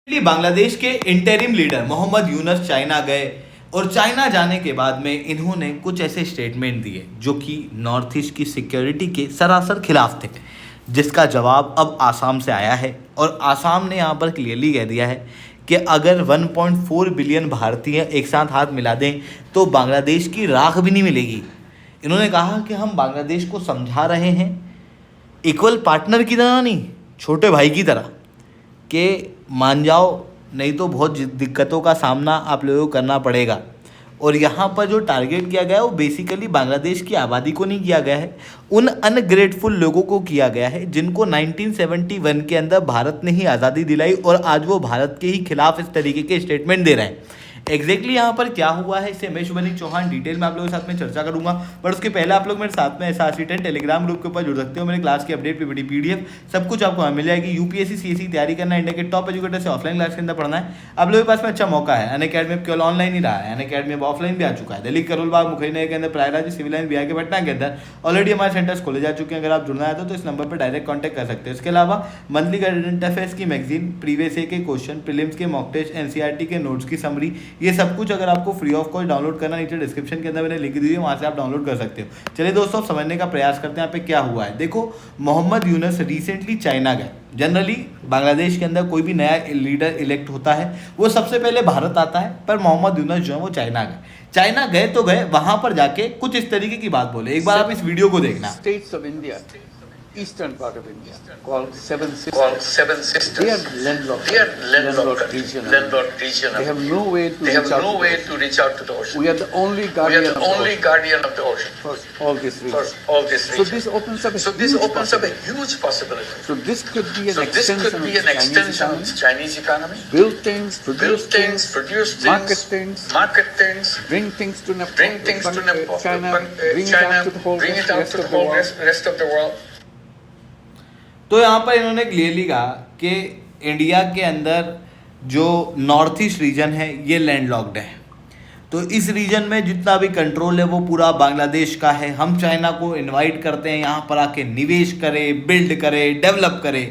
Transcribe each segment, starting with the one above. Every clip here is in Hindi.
बांग्लादेश के interim leader Mohammad Yunus China गए और चाइना जाने के बाद में इन्होंने कुछ ऐसे स्टेटमेंट दिए जो कि नॉर्थ ईस्ट की सिक्योरिटी के सरासर खिलाफ थे, जिसका जवाब अब आसाम से आया है। और आसाम ने यहाँ पर क्लियरली कह दिया है कि अगर 1.4 बिलियन भारतीय एक साथ हाथ मिला दें तो बांग्लादेश की राख भी नहीं मिलेगी। इन्होंने कहा कि हम बांग्लादेश को समझा रहे हैं इक्वल पार्टनर की तरह, नहीं छोटे भाई की तरह, कि मान जाओ नहीं तो बहुत दिक्कतों का सामना आप लोगों को करना पड़ेगा। और यहाँ पर जो टारगेट किया गया है वो बेसिकली बांग्लादेश की आबादी को नहीं किया गया है, उन अनग्रेटफुल लोगों को किया गया है जिनको 1971 के अंदर भारत ने ही आज़ादी दिलाई और आज वो भारत के ही खिलाफ इस तरीके के स्टेटमेंट दे रहे हैं। एग्जैक्टली यहाँ पर क्या हुआ है इसे मैं शुभनीत चौहान डिटेल में आप लोगों के साथ में चर्चा करूंगा, बट उसके पहले आप लोग मेरे साथ में SRC10 टेलीग्राम ग्रुप के ऊपर जुड़ सकते हो। मेरे क्लास की अपडेट पीपीटी पीडीएफ सब कुछ आपको मिल जाएगी। यूपीएससी सीएससी तैयारी करना है, इंडिया के टॉप एजुकेटर से ऑफलाइन क्लास के अंदर पढ़ना है, आप लोगों के पास में अच्छा मौका है। अनअकैडमी केवल ऑनलाइन ही रहा है, अनअकैडमी अब ऑफलाइन भी आ चुका है। दिल्ली करोलबाग मुखर्जी के अंदर, प्रयागराज सिविल लाइन बिहार के पटना के अंदर ऑलरेडी हमारे सेंटर्स खोले जा चुके हैं। अगर आप जुड़ना है तो इस नंबर पर डायरेक्ट कॉन्टैक्ट कर सकते हैं। इसके अलावा मंथली करंट अफेयर्स की मैगजीन, प्रीवियस ईयर के क्वेश्चन, प्रीलिम्स के मॉक टेस्ट, एनसीईआरटी के नोट्स की समरी, ये सब कुछ अगर आपको फ्री ऑफ कॉस्ट डाउनलोड करना, नीचे डिस्क्रिप्शन के अंदर मैंने लिंक दी है, वहां से आप डाउनलोड कर सकते हो। चलिए दोस्तों समझने का प्रयास करते हैं यहाँ पे क्या हुआ है। देखो, मोहम्मद यूनुस रिसेंटली चाइना गए। जनरली बांग्लादेश के अंदर कोई भी नया लीडर इलेक्ट होता है वो सबसे पहले भारत आता है, पर मोहम्मद यूनुस जो है वो चाइना गए। चाइना गए तो गए, वहां पर जाके कुछ इस तरीके की बात बोले। एक बार आप इस वीडियो को देखना। States of India, eastern part of India, called Seven Sisters. They are landlocked. Landlocked region. They have no way to reach out to the ocean. We are the only guardian of the ocean for all this region. So this opens up a huge possibility. So this could be an extension of the Chinese economy. Build things, produce things, market things, bring things to Nepal, China, bring it out to the whole rest of the world. तो यहाँ पर इन्होंने क्लियरली कहा कि इंडिया के अंदर जो नॉर्थ ईस्ट रीजन है ये लैंडलॉक्ड है, तो इस रीजन में जितना भी कंट्रोल है वो पूरा बांग्लादेश का है। हम चाइना को इनवाइट करते हैं यहाँ पर आके निवेश करे, बिल्ड करे, डेवलप करे।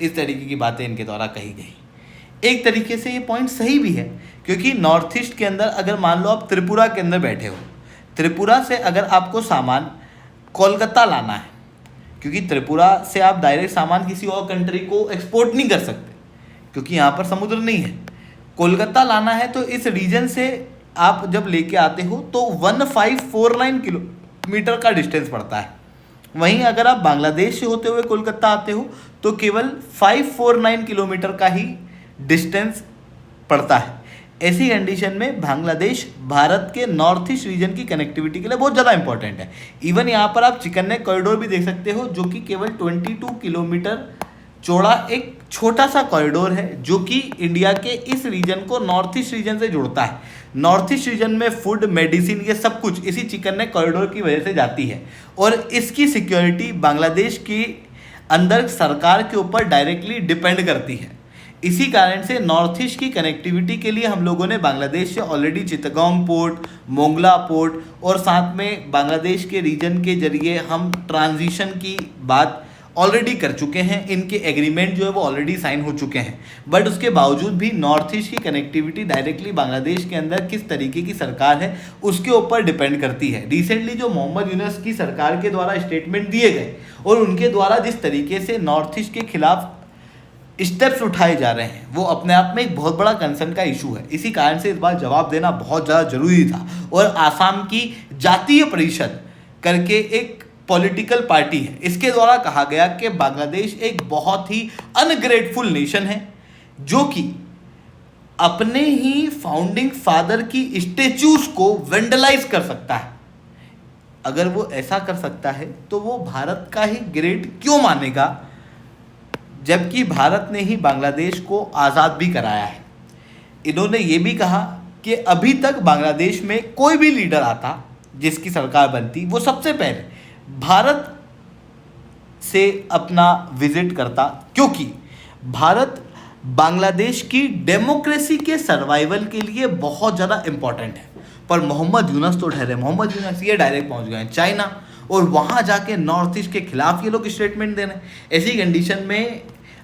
इस तरीके की बातें इनके द्वारा कही गई। एक तरीके से ये पॉइंट सही भी है, क्योंकि नॉर्थ ईस्ट के अंदर अगर मान लो आप त्रिपुरा के अंदर बैठे हो, त्रिपुरा से अगर आपको सामान कोलकाता लाना है, क्योंकि त्रिपुरा से आप डायरेक्ट सामान किसी और कंट्री को एक्सपोर्ट नहीं कर सकते क्योंकि यहाँ पर समुद्र नहीं है, कोलकाता लाना है, तो इस रीजन से आप जब लेके आते हो तो 1549 किलोमीटर का डिस्टेंस पड़ता है। वहीं अगर आप बांग्लादेश से होते हुए कोलकाता आते हो तो केवल 549 किलोमीटर का ही डिस्टेंस पड़ता है। ऐसी कंडीशन में बांग्लादेश भारत के नॉर्थ ईस्ट रीजन की कनेक्टिविटी के लिए बहुत ज़्यादा इंपॉर्टेंट है। इवन यहाँ पर आप चिकन नेक कॉरिडोर भी देख सकते हो, जो कि केवल 22 किलोमीटर चौड़ा एक छोटा सा कॉरिडोर है जो कि इंडिया के इस रीजन को नॉर्थ ईस्ट रीजन से जोड़ता है। नॉर्थ ईस्ट रीजन में फूड, मेडिसिन, ये सब कुछ इसी चिकन नेक कॉरिडोर की वजह से जाती है और इसकी सिक्योरिटी बांग्लादेश की अंदर सरकार के ऊपर डायरेक्टली डिपेंड करती है। इसी कारण से नॉर्थ ईस्ट की कनेक्टिविटी के लिए हम लोगों ने बांग्लादेश से ऑलरेडी चित्तगोंग पोर्ट, मोंगला पोर्ट और साथ में बांग्लादेश के रीजन के जरिए हम ट्रांजिशन की बात ऑलरेडी कर चुके हैं। इनके एग्रीमेंट जो है वो ऑलरेडी साइन हो चुके हैं, बट उसके बावजूद भी नॉर्थ ईस्ट की कनेक्टिविटी डायरेक्टली बांग्लादेश के अंदर किस तरीके की सरकार है उसके ऊपर डिपेंड करती है। रिसेंटली जो मोहम्मद यूनुस की सरकार के द्वारा स्टेटमेंट दिए गए और उनके द्वारा जिस तरीके से नॉर्थ ईस्ट के खिलाफ स्टेप्स उठाए जा रहे हैं वो अपने आप में एक बहुत बड़ा कंसर्न का इशू है। इसी कारण से इस बार जवाब देना बहुत ज़्यादा जरूरी था। और आसाम की जातीय परिषद करके एक पॉलिटिकल पार्टी है, इसके द्वारा कहा गया कि बांग्लादेश एक बहुत ही अनग्रेटफुल नेशन है जो कि अपने ही फाउंडिंग फादर की स्टेच्यूज को वेंडलाइज कर सकता है। अगर वो ऐसा कर सकता है तो वो भारत का ही ग्रेट क्यों मानेगा, जबकि भारत ने ही बांग्लादेश को आज़ाद भी कराया है। इन्होंने ये भी कहा कि अभी तक बांग्लादेश में कोई भी लीडर आता जिसकी सरकार बनती वो सबसे पहले भारत से अपना विजिट करता, क्योंकि भारत बांग्लादेश की डेमोक्रेसी के सर्वाइवल के लिए बहुत ज़्यादा इम्पॉर्टेंट है। पर मोहम्मद यूनुस तो ठहरे, मोहम्मद यूनुस ये डायरेक्ट पहुंच गए चाइना और वहाँ जाके नॉर्थ ईस्ट के खिलाफ ये लोग स्टेटमेंट दे रहे हैं। ऐसी कंडीशन में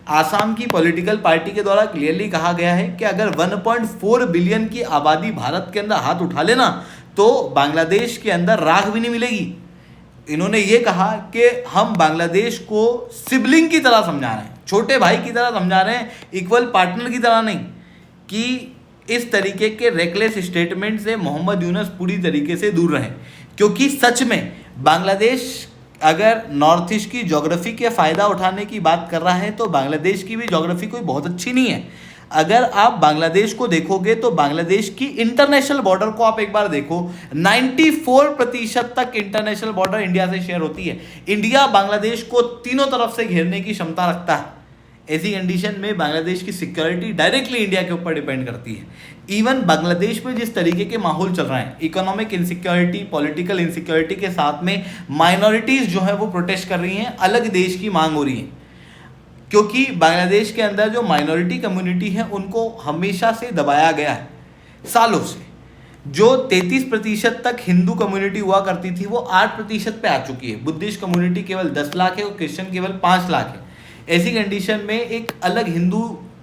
आसाम की पॉलिटिकल पार्टी के द्वारा क्लियरली कहा गया है कि अगर 1.4 बिलियन की आबादी भारत के अंदर हाथ उठा लेना तो बांग्लादेश के अंदर राख भी नहीं मिलेगी। इन्होंने ये कहा कि हम बांग्लादेश को सिबलिंग की तरह समझा रहे हैं, छोटे भाई की तरह समझा रहे हैं, इक्वल पार्टनर की तरह नहीं। कि इस तरीके के रेकलेस स्टेटमेंट से मोहम्मद यूनुस पूरी तरीके से दूर रहें, क्योंकि सच में बांग्लादेश अगर नॉर्थ ईस्ट की ज्योग्राफी के फ़ायदा उठाने की बात कर रहा है तो बांग्लादेश की भी ज्योग्राफी कोई बहुत अच्छी नहीं है। अगर आप बांग्लादेश को देखोगे तो बांग्लादेश की इंटरनेशनल बॉर्डर को आप एक बार देखो, 94% तक इंटरनेशनल बॉर्डर इंडिया से शेयर होती है। इंडिया बांग्लादेश को तीनों तरफ से घेरने की क्षमता रखता है। ऐसी कंडीशन में बांग्लादेश की सिक्योरिटी डायरेक्टली इंडिया के ऊपर डिपेंड करती है। इवन बांग्लादेश में जिस तरीके के माहौल चल रहे हैं, इकोनॉमिक इनसिक्योरिटी, पॉलिटिकल इनसिक्योरिटी के साथ में माइनॉरिटीज़ जो है वो प्रोटेस्ट कर रही हैं, अलग देश की मांग हो रही है। क्योंकि बांग्लादेश के अंदर जो माइनॉरिटी कम्युनिटी है उनको हमेशा से दबाया गया है, सालों से। जो 33% तक हिंदू कम्युनिटी हुआ करती थी वो 8% पे आ चुकी है। बुद्धिस्ट कम्युनिटी केवल 10 लाख है और क्रिश्चियन केवल 5 लाख है। ऐसी कंडीशन में एक अलग हिंदू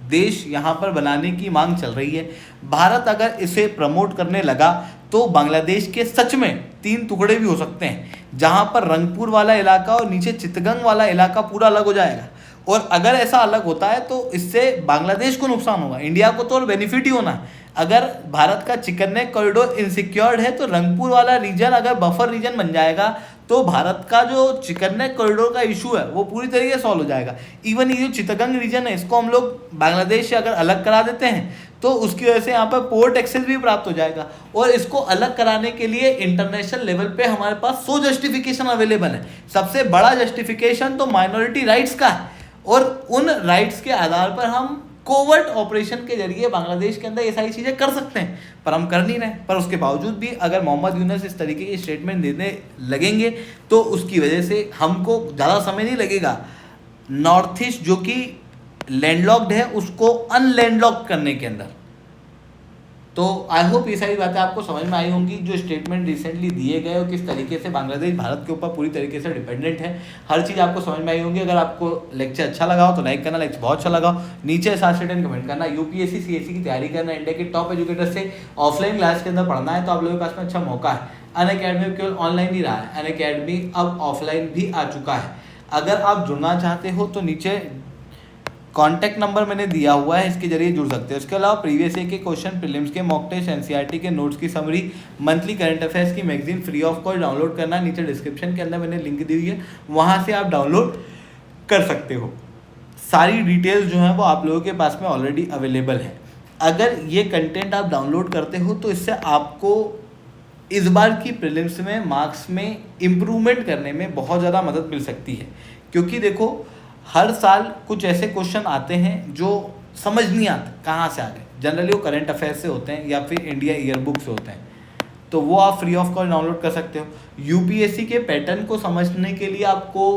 देश यहाँ पर बनाने की मांग चल रही है। भारत अगर इसे प्रमोट करने लगा तो बांग्लादेश के सच में 3 टुकड़े भी हो सकते हैं, जहाँ पर रंगपुर वाला इलाका और नीचे चितगंग वाला इलाका पूरा अलग हो जाएगा। और अगर ऐसा अलग होता है तो इससे बांग्लादेश को नुकसान होगा, इंडिया को तो बेनिफिट ही होना है। अगर भारत का चिकन नेक कॉरिडोर इनसिक्योर्ड है तो रंगपुर वाला रीजन अगर बफर रीजन बन जाएगा तो भारत का जो चिकन नेक कॉरिडोर का इशू है वो पूरी तरीके से सॉल्व हो जाएगा। इवन ये जो चितगंग रीजन है इसको हम लोग बांग्लादेश से अगर अलग करा देते हैं तो उसकी वजह से यहाँ पर पोर्ट एक्सेस भी प्राप्त हो जाएगा। और इसको अलग कराने के लिए इंटरनेशनल लेवल पे हमारे पास 100 जस्टिफिकेशन अवेलेबल है। सबसे बड़ा जस्टिफिकेशन तो माइनॉरिटी राइट्स का है और उन राइट्स के आधार पर हम कोवर्ट ऑपरेशन के जरिए बांग्लादेश के अंदर ये सारी चीज़ें कर सकते हैं, पर हम कर नहीं रहे। पर उसके बावजूद भी अगर मोहम्मद यूनुस इस तरीके की स्टेटमेंट देने लगेंगे तो उसकी वजह से हमको ज़्यादा समय नहीं लगेगा नॉर्थ ईस्ट जो कि लैंडलॉक्ड है उसको अनलैंडलॉक्ड करने के अंदर। तो आई होप ये सारी बातें आपको समझ में आई होंगी, जो स्टेटमेंट रिसेंटली दिए गए और किस तरीके से बांग्लादेश भारत के ऊपर पूरी तरीके से डिपेंडेंट है। हर चीज़ आपको समझ में आई होंगी। अगर आपको लेक्चर अच्छा लगा हो तो लाइक करना, लेक्चर बहुत अच्छा लगा हो नीचे 7 कमेंट करना। यूपीएससी सीएससी की तैयारी करना, इंडिया के टॉप एजुकेटर से ऑफलाइन क्लास के अंदर पढ़ना है तो आप लोगों के पास में अच्छा मौका है। अनअकैडमी केवल ऑनलाइन ही रहा है, अनअकैडमी अब ऑफलाइन भी आ चुका है। अगर आप जुड़ना चाहते हो तो नीचे कॉन्टैक्ट नंबर मैंने दिया हुआ है, इसके जरिए जुड़ सकते हो। इसके अलावा प्रीवियस ईयर के क्वेश्चन, प्रीलिम्स के मॉक टेस्ट, एनसीईआरटी के नोट्स की समरी, मंथली करंट अफेयर्स की magazine free of cost download करना, नीचे डिस्क्रिप्शन के अंदर मैंने लिंक दी हुई है, वहाँ से आप डाउनलोड कर सकते हो। सारी डिटेल्स जो हैं वो आप लोगों के पास में ऑलरेडी अवेलेबल है। अगर ये कंटेंट आप डाउनलोड करते हो तो इससे आपको इस बार की प्रीलिम्स में मार्क्स में इम्प्रूवमेंट करने में बहुत ज़्यादा मदद मिल सकती है। क्योंकि देखो हर साल कुछ ऐसे क्वेश्चन आते हैं जो समझ नहीं आते कहाँ से आ गए, जनरली वो करंट अफेयर्स से होते हैं या फिर इंडिया ईयर बुक से होते हैं, तो वो आप फ्री ऑफ कॉस्ट डाउनलोड कर सकते हो। यूपीएससी के पैटर्न को समझने के लिए आपको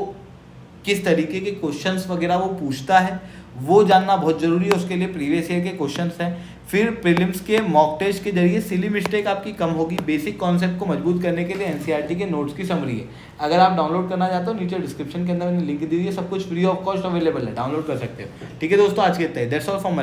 किस तरीके के क्वेश्चंस वगैरह वो पूछता है वो जानना बहुत ज़रूरी है। उसके लिए प्रीवियस ईयर के क्वेश्चंस हैं। फिर प्रीलिम्स के मॉक टेस्ट के जरिए सिली मिस्टेक आपकी कम होगी। बेसिक कॉन्सेप्ट को मजबूत करने के लिए एनसीईआरटी के नोट्स की समरी है। अगर आप डाउनलोड करना चाहते हो नीचे डिस्क्रिप्शन के अंदर मैंने लिंक दी हुई है, सब कुछ फ्री ऑफ कॉस्ट अवेलेबल है, डाउनलोड कर सकते हो। ठीक है दोस्तों, आज के इतना ही। That's all from